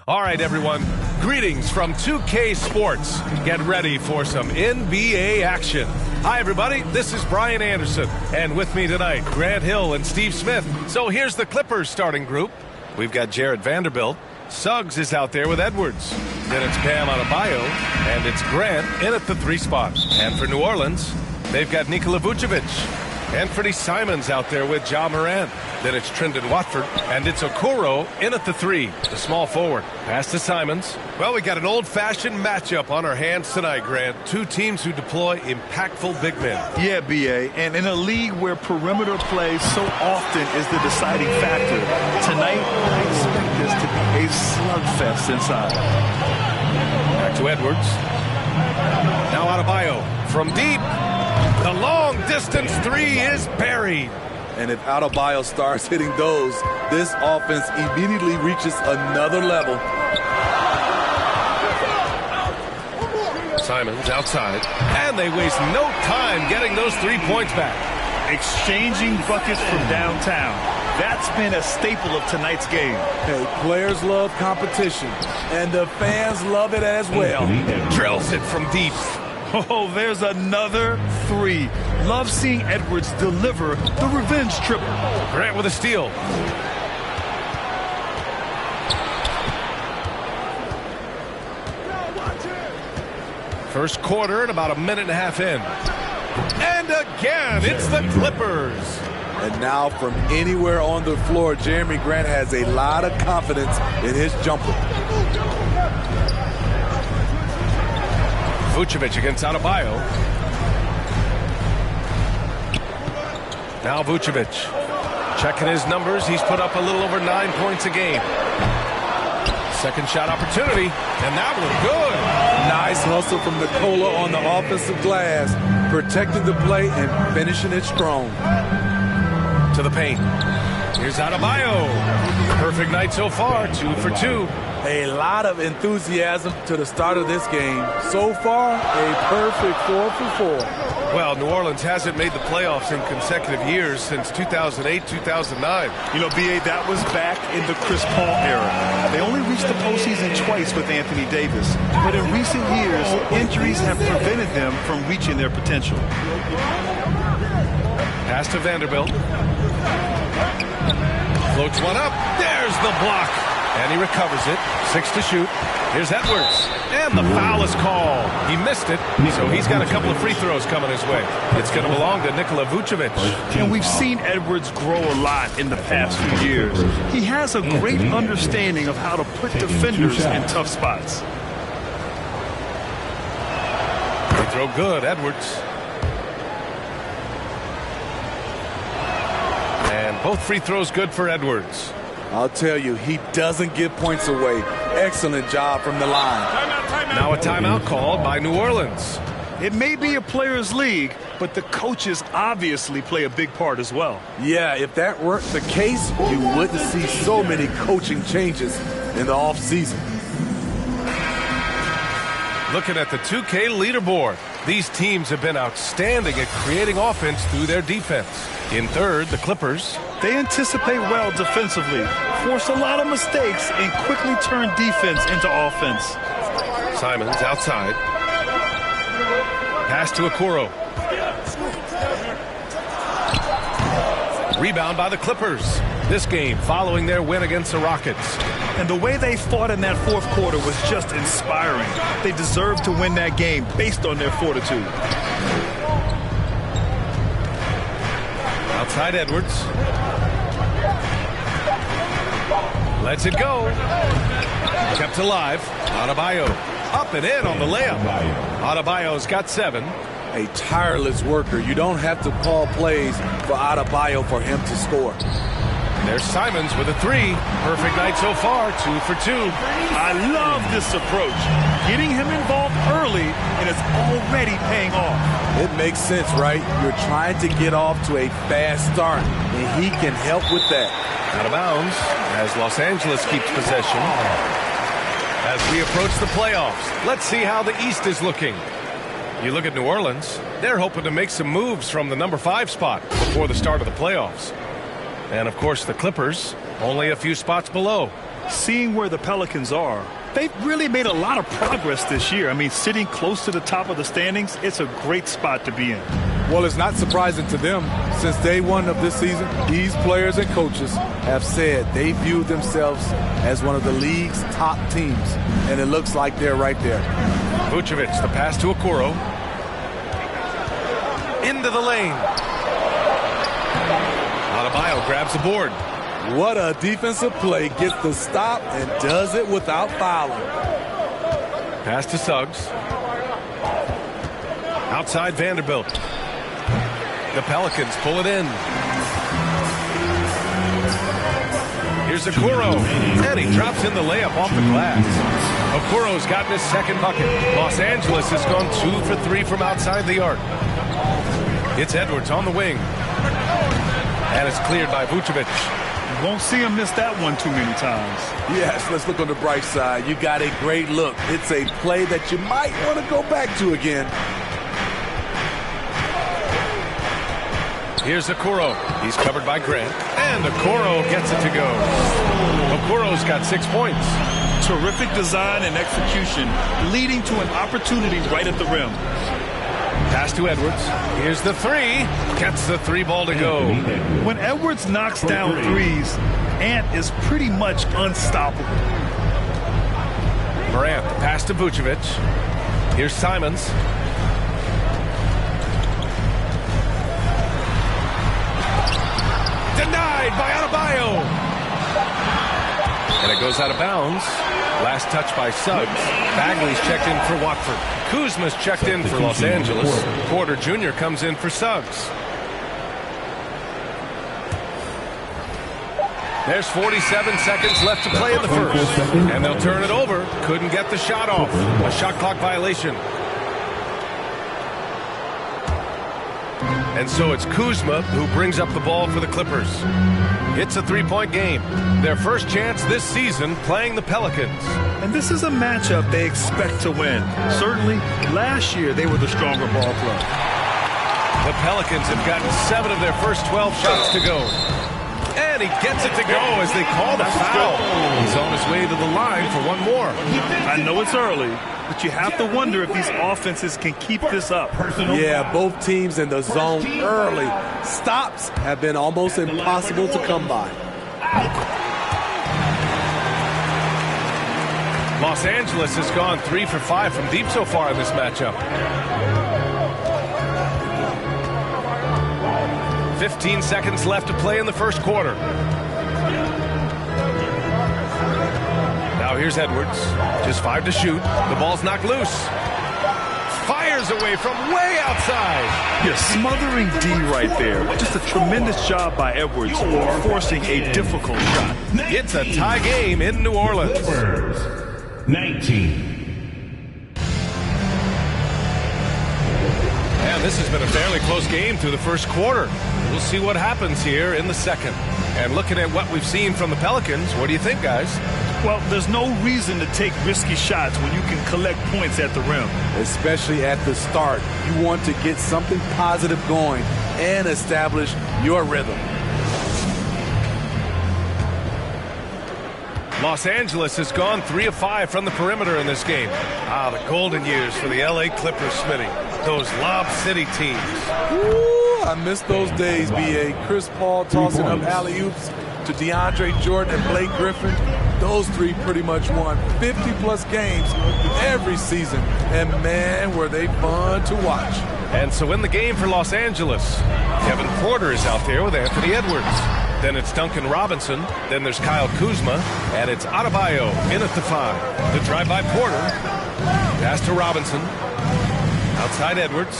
All right, everyone. Greetings from 2K Sports. Get ready for some NBA action. Hi, everybody. This is Brian Anderson. And with me tonight, Grant Hill and Steve Smith. So here's the Clippers starting group. We've got Jared Vanderbilt. Suggs is out there with Edwards. Then it's Bam Adebayo. And it's Grant in at the 3 spot. And for New Orleans, they've got Nikola Vucevic. Anthony Simons out there with Ja Morant. Then it's Trendon Watford, and it's Okoro in at the 3, the small forward. Pass to Simons. Well, we got an old-fashioned matchup on our hands tonight, Grant. 2 teams who deploy impactful big men. Yeah, B.A., and in a league where perimeter play so often is the deciding factor, tonight I expect this to be a slugfest inside. Back to Edwards. Now Adebayo from deep. The long-distance 3 is buried. And if Adebayo starts hitting those, this offense immediately reaches another level. Simons outside, and they waste no time getting those 3 points back. Exchanging buckets from downtown. That's been a staple of tonight's game. Hey, players love competition, and the fans love it as well. Drills it from deep. Oh, there's another 3. Love seeing Edwards deliver the revenge triple. Grant with a steal. First quarter and about a minute and a half in. And again, it's the Clippers. And now from anywhere on the floor, Jeremy Grant has a lot of confidence in his jumper. Vucevic against Adebayo. Now Vucevic. Checking his numbers. He's put up a little over 9 points a game. Second shot opportunity. And that was good. Nice hustle from Nikola on the offensive glass. Protecting the play and finishing it strong. To the paint. Here's Adebayo. Perfect night so far. 2 for 2. A lot of enthusiasm to the start of this game. So far, a perfect 4 for 4. Well, New Orleans hasn't made the playoffs in consecutive years since 2008, 2009. You know, B.A., that was back in the Chris Paul era. They only reached the postseason twice with Anthony Davis. But in recent years, injuries have prevented them from reaching their potential. Pass to Vanderbilt. Floats one up. There's the block. And he recovers it. 6 to shoot. Here's Edwards. And the foul is called. He missed it, so he's got a couple of free throws coming his way. It's going to belong to Nikola Vucevic. And we've seen Edwards grow a lot in the past few years. He has a great understanding of how to put defenders in tough spots. Free throw good, Edwards. And both free throws good for Edwards. I'll tell you, he doesn't give points away. Excellent job from the line. Timeout. Now a timeout called by New Orleans. It may be a players' league, but the coaches obviously play a big part as well. Yeah, if that weren't the case, you wouldn't see so many coaching changes in the offseason. Looking at the 2K leaderboard, these teams have been outstanding at creating offense through their defense. In third, the Clippers. They anticipate well defensively, force a lot of mistakes, and quickly turn defense into offense. Simons outside. Pass to Okoro. Rebound by the Clippers. This game following their win against the Rockets. And the way they fought in that fourth quarter was just inspiring. They deserved to win that game based on their fortitude. Outside Edwards. Lets it go. Kept alive. Adebayo up and in on the layup. Adebayo's got 7. A tireless worker. You don't have to call plays for Adebayo for him to score. There's Simons with a 3. Perfect night so far. 2 for 2. I love this approach. Getting him involved early, and it's already paying off. It makes sense, right? You're trying to get off to a fast start, and he can help with that. Out of bounds as Los Angeles keeps possession. As we approach the playoffs, let's see how the East is looking. You look at New Orleans, they're hoping to make some moves from the number 5 spot before the start of the playoffs. And, of course, the Clippers, only a few spots below. Seeing where the Pelicans are, they've really made a lot of progress this year. I mean, sitting close to the top of the standings, it's a great spot to be in. Well, it's not surprising to them. Since day one of this season, these players and coaches have said they view themselves as one of the league's top teams, and it looks like they're right there. Vucevic, the pass to Okoro. Into the lane. Adebayo grabs the board. What a defensive play. Gets the stop and does it without fouling. Pass to Suggs. Outside Vanderbilt. The Pelicans pull it in. Here's Okoro. And he drops in the layup off the glass. Okoro's gotten his second bucket. Los Angeles has gone 2 for 3 from outside the arc. It's Edwards on the wing. And it's cleared by Vucevic. Won't see him miss that one too many times. Yes, let's look on the bright side. You got a great look. It's a play that you might want to go back to again. Here's Okoro. He's covered by Grant. And Okoro gets it to go. Okoro's got 6 points. Terrific design and execution, leading to an opportunity right at the rim. Pass to Edwards. Here's the three. Gets the 3-ball to go. When Edwards knocks down threes, Ant is pretty much unstoppable. Morant, the pass to Vucevic. Here's Simons. Denied by Adebayo. And it goes out of bounds. Last touch by Suggs. Bagley's checked in for Watford. Kuzma's checked in for Los Angeles. Porter Jr. comes in for Suggs. There's 47 seconds left to play in the first. And they'll turn it over. Couldn't get the shot off. A shot clock violation. And so it's Kuzma who brings up the ball for the Clippers. It's a 3-point game. Their first chance this season playing the Pelicans. And this is a matchup they expect to win. Certainly, last year they were the stronger ball club. The Pelicans have gotten 7 of their first 12 shots to go. And he gets it to go as they call the foul. He's on his way to the line for one more. I know it's early, but you have to wonder if these offenses can keep this up. Yeah, both teams in the zone early. Stops have been almost impossible to come by. Los Angeles has gone 3 for 5 from deep so far in this matchup. 15 seconds left to play in the first quarter. Now here's Edwards. Just 5 to shoot. The ball's knocked loose. Fires away from way outside. You're smothering D right there. Just a tremendous job by Edwards, forcing a difficult shot. It's a tie game in New Orleans. 19. And this has been a fairly close game through the first quarter. We'll see what happens here in the second. And looking at what we've seen from the Pelicans, what do you think, guys? Well, there's no reason to take risky shots when you can collect points at the rim. Especially at the start. You want to get something positive going and establish your rhythm. Los Angeles has gone 3 of 5 from the perimeter in this game. Ah, the golden years for the LA Clippers, Smitty. Those Lob City teams. Ooh, I miss those days, B.A. Chris Paul tossing up alley-oops to DeAndre Jordan and Blake Griffin. Those three pretty much won 50-plus games every season. And, man, were they fun to watch. And so in the game for Los Angeles, Kevin Porter is out there with Anthony Edwards. Then it's Duncan Robinson. Then there's Kyle Kuzma. And it's Adebayo in at the 5. The drive by Porter. Pass to Robinson. Outside Edwards.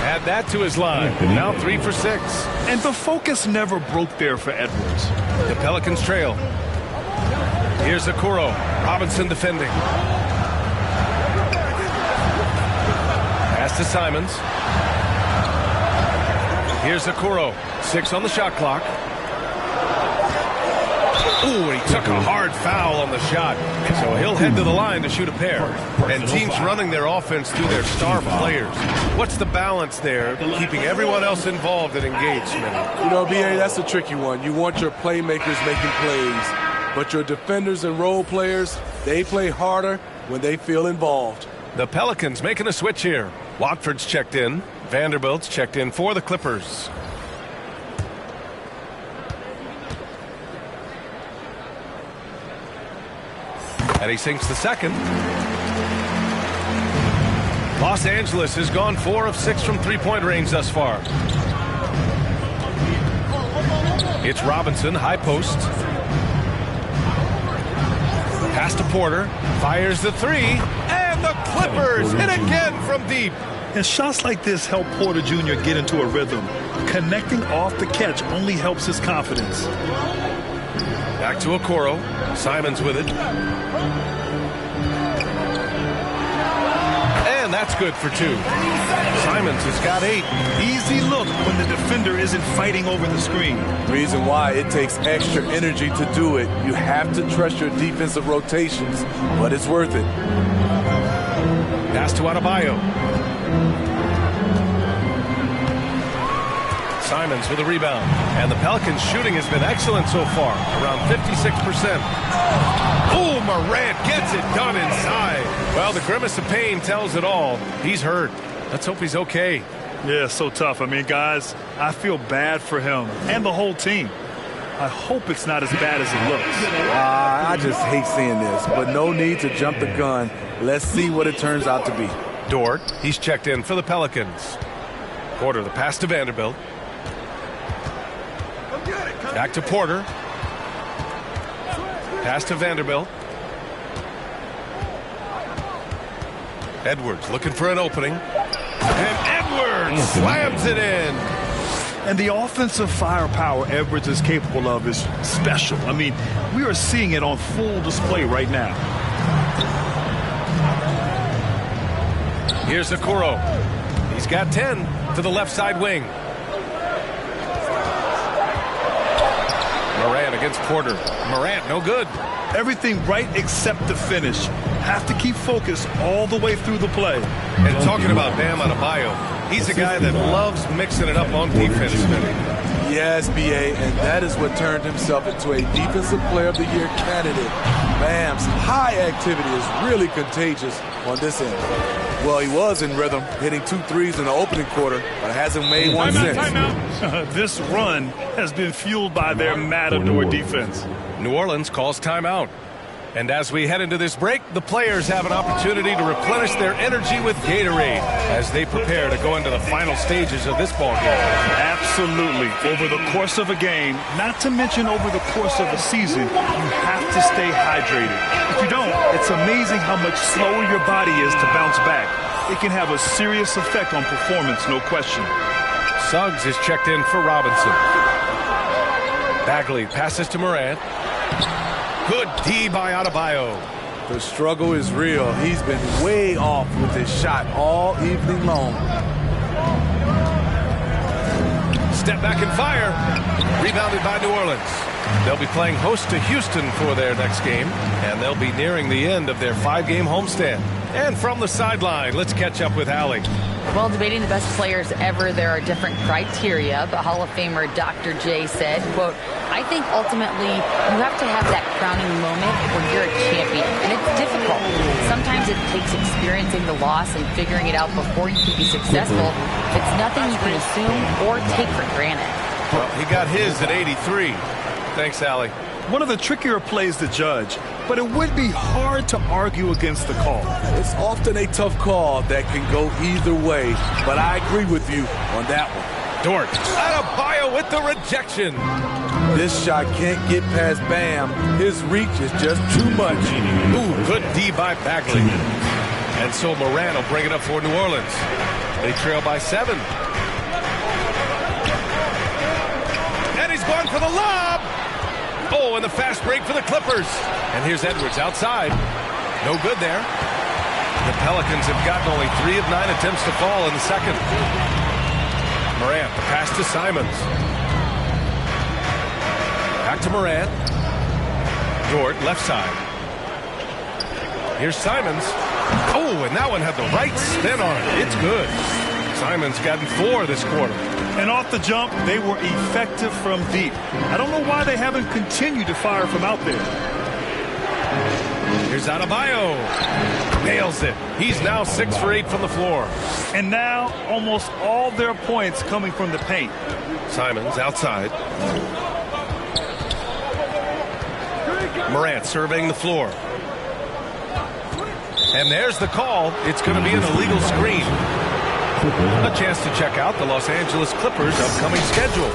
Add that to his line. Now 3 for 6. And the focus never broke there for Edwards. The Pelicans trail. Here's Okoro. Robinson defending. Pass to Simons. Here's Okoro. 6 on the shot clock. Ooh, he took a hard foul on the shot. So he'll head to the line to shoot a pair. And teams running their offense through their star players. What's the balance there, keeping everyone else involved and engaged, man? You know, B.A., that's a tricky one. You want your playmakers making plays, but your defenders and role players, they play harder when they feel involved. The Pelicans making a switch here. Watford's checked in. Vanderbilt's checked in for the Clippers. And he sinks the second. Los Angeles has gone 4 of 6 from three-point range thus far. It's Robinson, high post. Pass to Porter. Fires the three. And the Clippers hit again from deep. And shots like this help Porter Jr. get into a rhythm. Connecting off the catch only helps his confidence. Back to Okoro. Simons with it. And that's good for 2. Simons has got 8. Easy look when the defender isn't fighting over the screen. Reason why it takes extra energy to do it. You have to trust your defensive rotations, but it's worth it. Pass to Adebayo. Simons with a rebound. And the Pelicans' shooting has been excellent so far, around 56%. Oh, Morant gets it done inside. Well, the grimace of pain tells it all. He's hurt. Let's hope he's okay. Yeah, so tough. I mean, guys, I feel bad for him and the whole team. I hope it's not as bad as it looks. I just hate seeing this, but no need to jump the gun. Let's see what it turns out to be. Dort, he's checked in for the Pelicans. Porter, the pass to Vanderbilt. Back to Porter. Pass to Vanderbilt. Edwards looking for an opening. And Edwards slams it in. And the offensive firepower Edwards is capable of is special. I mean, we are seeing it on full display right now. Here's Okoro. He's got 10 to the left side wing. Morant against Porter. Morant, no good. Everything right except the finish. Have to keep focused all the way through the play. And talking about Bam Adebayo, he's a guy that loves mixing it up on defense. Yes, B.A., and that is what turned himself into a Defensive Player of the Year candidate. Bam's high activity is really contagious on this end. Well, he was in rhythm, hitting 2 threes in the opening quarter, but hasn't made one since. This run has been fueled by their Matador defense. New Orleans calls timeout. And as we head into this break, the players have an opportunity to replenish their energy with Gatorade as they prepare to go into the final stages of this ballgame. Absolutely. Over the course of a game, not to mention over the course of a season, you have to stay hydrated. If you don't, it's amazing how much slower your body is to bounce back. It can have a serious effect on performance, no question. Suggs is checked in for Robinson. Bagley passes to Morant. Good D by Adebayo. The struggle is real. He's been way off with his shot all evening long. Step back and fire. Rebounded by New Orleans. They'll be playing host to Houston for their next game, and they'll be nearing the end of their 5-game homestand. And from the sideline, let's catch up with Allie. Well, debating the best players ever, there are different criteria, but Hall of Famer Dr. J said, quote, I think ultimately you have to have that crowning moment where you're a champion, and it's difficult. Sometimes it takes experiencing the loss and figuring it out before you can be successful. It's nothing you can assume or take for granted. Well, he got his at 83. Thanks, Allie. One of the trickier plays to judge, but it would be hard to argue against the call. It's often a tough call that can go either way, but I agree with you on that one. Dort. Adebayo with the rejection. This shot can't get past Bam. His reach is just too much. Ooh, good D by Bagley. And so Morant will bring it up for New Orleans. They trail by 7. And he's going for the lob. Oh, and the fast break for the Clippers. And here's Edwards outside. No good there. The Pelicans have gotten only 3 of 9 attempts to fall in the second. Morant, the pass to Simons. Back to Morant. Dort, left side. Here's Simons. Oh, and that one had the right spin on it. It's good. Simons gotten 4 this quarter. And off the jump, they were effective from deep. I don't know why they haven't continued to fire from out there. Here's Adebayo. Nails it. He's now 6 for 8 from the floor. And now almost all their points coming from the paint. Simons outside. Morant surveying the floor. And there's the call. It's going to be an illegal screen. A chance to check out the Los Angeles Clippers' upcoming schedule.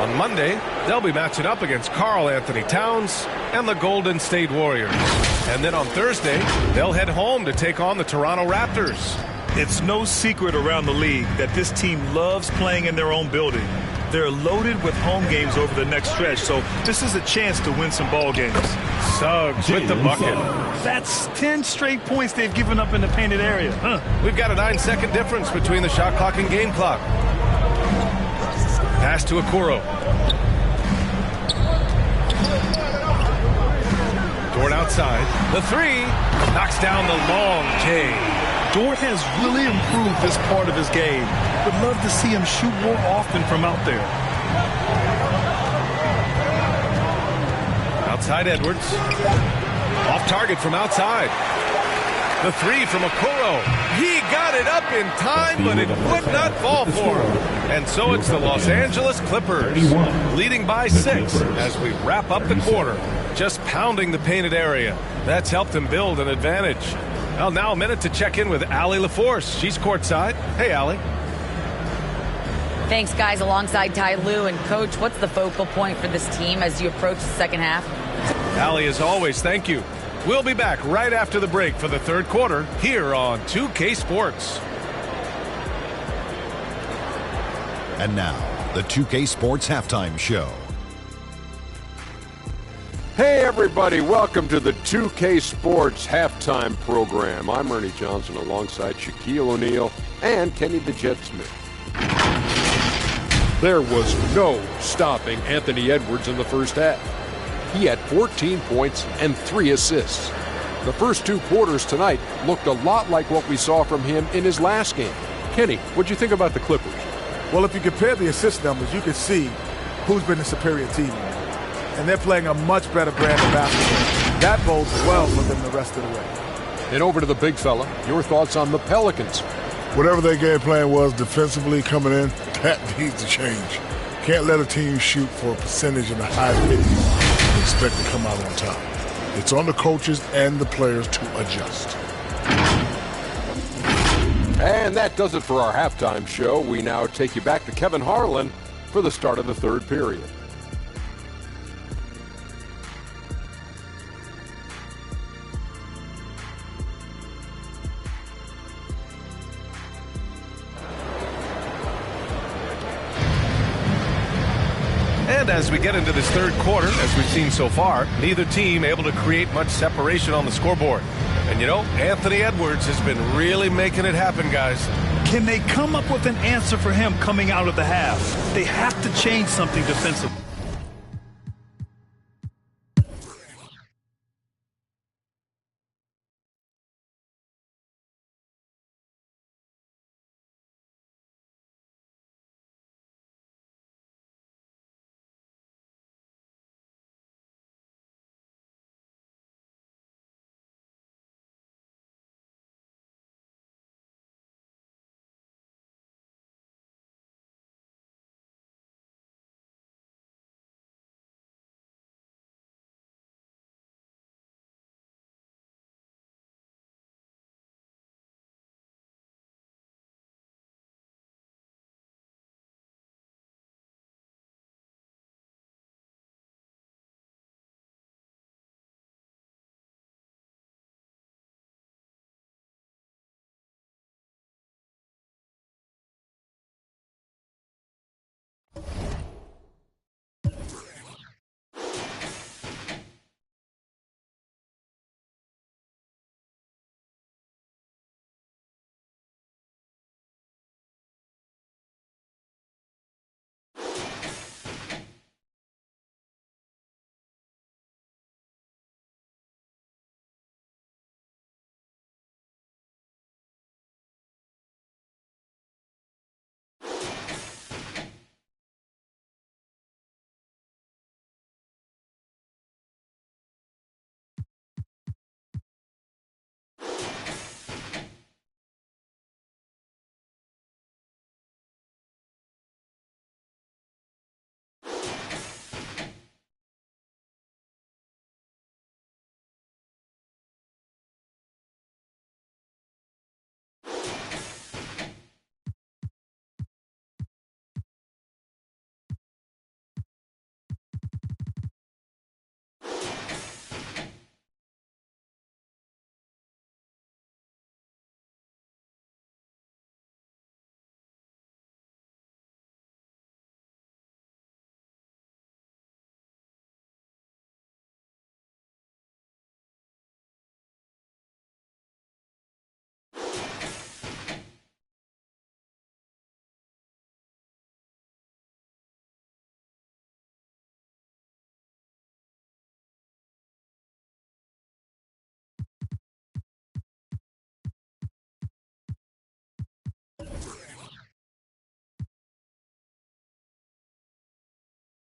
On Monday, they'll be matching up against Karl Anthony Towns and the Golden State Warriors. And then on Thursday, they'll head home to take on the Toronto Raptors. It's no secret around the league that this team loves playing in their own building. They're loaded with home games over the next stretch, so this is a chance to win some ball games. Suggs with the bucket. That's 10 straight points they've given up in the painted area. We've got a 9-second difference between the shot clock and game clock. Pass to Okoro. Dort outside. The 3 knocks down the long J. Dort has really improved this part of his game. Would love to see him shoot more often from out there. Outside Edwards. Off target from outside. The 3 from Okoro. He got it up in time, but it would not fall for him. And so it's the Los Angeles Clippers leading by 6 as we wrap up the quarter. Just pounding the painted area. That's helped him build an advantage. Well, now a minute to check in with Allie LaForce. She's courtside. Hey, Allie. Thanks, guys. Alongside Ty Lue and Coach, what's the focal point for this team as you approach the second half? Allie, as always, thank you. We'll be back right after the break for the third quarter here on 2K Sports. And now, the 2K Sports Halftime Show. Hey everybody, welcome to the 2K Sports Halftime Program. I'm Ernie Johnson alongside Shaquille O'Neal and Kenny the Jet Smith. There was no stopping Anthony Edwards in the first half. He had 14 points and 3 assists. The first 2 quarters tonight looked a lot like what we saw from him in his last game. Kenny, what'd you think about the Clippers? Well, if you compare the assist numbers, you can see who's been the superior team. And they're playing a much better brand of basketball. That bodes well for them the rest of the way. And over to the big fella, your thoughts on the Pelicans? Whatever their game plan was defensively coming in, that needs to change. Can't let a team shoot for a percentage in the high 50s and expect to come out on top. It's on the coaches and the players to adjust. And that does it for our halftime show. We now take you back to Kevin Harlan for the start of the third period. And as we get into this third quarter, as we've seen so far, neither team able to create much separation on the scoreboard. And you know, Anthony Edwards has been really making it happen, guys. Can they come up with an answer for him coming out of the half? They have to change something defensively.